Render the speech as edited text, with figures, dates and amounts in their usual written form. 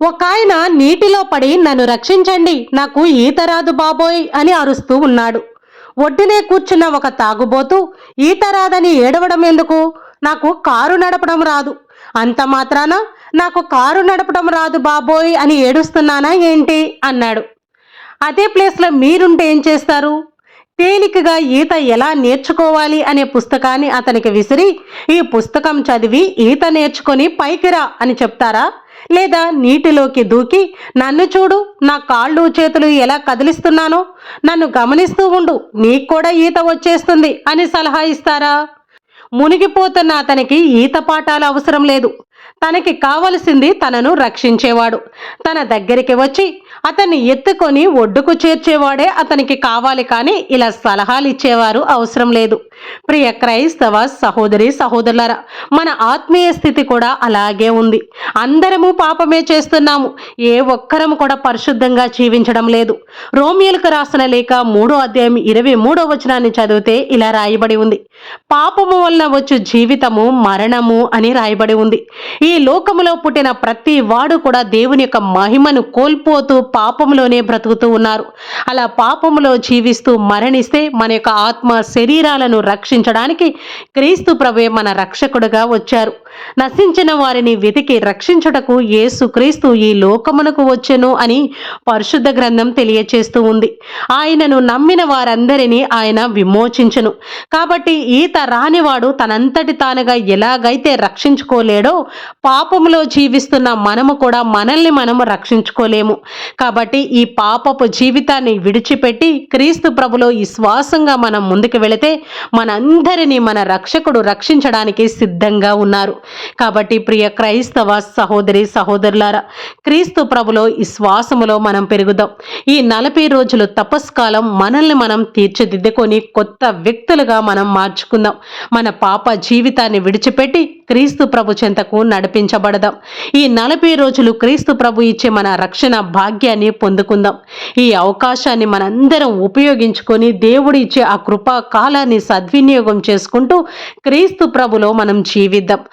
ఒకాయన నీటిలో పడి నన్ను రక్షించండి, నాకు ఈత రాదు బాబోయ్ అని అరుస్తూ ఉన్నాడు. ఒడ్డునే కూర్చున్న ఒక తాగుబోతు ఈత రాదని ఏడవడం ఎందుకు, నాకు కారు నడపడం రాదు, అంత మాత్రాన నాకు కారు నడపడం రాదు బాబోయ్ అని ఏడుస్తున్నానా ఏంటి అన్నాడు. అదే ప్లేస్లో మీరుంటే ఏం చేస్తారు? తేలికగా ఈత ఎలా నేర్చుకోవాలి అనే పుస్తకాన్ని అతనికి విసిరి, ఈ పుస్తకం చదివి ఈత నేర్చుకొని పైకి రా అని చెప్తారా? లేదా నీటిలోకి దూకి నన్ను చూడు, నా కాళ్ళు చేతులు ఎలా కదిలిస్తున్నానో, నన్ను గమనిస్తూ ఉండు, నీకు కూడా ఈత వచ్చేస్తుంది అని సలహా ఇస్తారా? మునిగిపోతున్న అతనికి ఈత పాఠాలు అవసరం లేదు. తనకి కావలసింది తనను రక్షించేవాడు. తన దగ్గరికి వచ్చి అతన్ని ఎత్తుకొని ఒడ్డుకు చేర్చేవాడే అతనికి కావాలి, కానీ ఇలా సలహాలు ఇచ్చేవారు అవసరం లేదు. ప్రియ క్రైస్తవ సహోదరి సహోదరులారా, మన ఆత్మీయ స్థితి కూడా అలాగే ఉంది. అందరము పాపమే చేస్తున్నాము, ఏ ఒక్కరము కూడా పరిశుద్ధంగా జీవించడం లేదు. రోమియోలకు రాసిన లేఖ 3వ అధ్యాయం 23వ వచనాన్ని చదివితే ఇలా రాయబడి ఉంది, పాపము వలన వచ్చు జీవితము మరణము అని రాయబడి ఉంది. ఈ లోకములో పుట్టిన ప్రతి వాడు కూడా దేవుని యొక్క మహిమను కోల్పోతూ పాపములోనే బ్రతుకుతూ ఉన్నారు. అలా పాపములో జీవిస్తూ మరణిస్తే మన యొక్క ఆత్మ శరీరాలను రక్షించడానికి క్రీస్తు ప్రభువే మన రక్షకుడుగా వచ్చారు. నశించిన వారిని వెతికి రక్షించుటకు యేసు క్రీస్తు ఈ లోకమునకు వచ్చెను అని పరిశుద్ధ గ్రంథం తెలియచేస్తూ ఉంది. ఆయనను నమ్మిన వారందరినీ ఆయన విమోచించును. కాబట్టి ఈత రానివాడు తనంతటి తానుగా ఎలాగైతే రక్షించుకోలేడో, పాపములో జీవిస్తున్న మనము కూడా మనల్ని మనము రక్షించుకోలేము. కాబట్టి ఈ పాపపు జీవితాన్ని విడిచిపెట్టి క్రీస్తు ప్రభులో విశ్వాసంగా మనం ముందుకు వెళితే మనందరినీ మన రక్షకుడు రక్షించడానికి సిద్ధంగా ఉన్నారు. కాబట్టి ప్రియ క్రైస్తవ సహోదరి సహోదరులారా, క్రీస్తు ప్రభులో విశ్వాసములో మనం పెరుగుదాం. ఈ 40 రోజులు తపస్కాలం మనల్ని మనం తీర్చిదిద్దుకొని కొత్త వ్యక్తులుగా మనం మార్చుకుందాం. మన పాప జీవితాన్ని విడిచిపెట్టి క్రీస్తు ప్రభు చెంతకు నడిపించబడదాం. ఈ 40 రోజులు క్రీస్తు ప్రభు ఇచ్చే మన రక్షణ భాగ్యాన్ని పొందుకుందాం. ఈ అవకాశాన్ని మనందరం ఉపయోగించుకొని దేవుడు ఇచ్చే ఆ కృపా కాలాన్ని సద్వినియోగం చేసుకుంటూ క్రీస్తు ప్రభులో మనం జీవిద్దాం.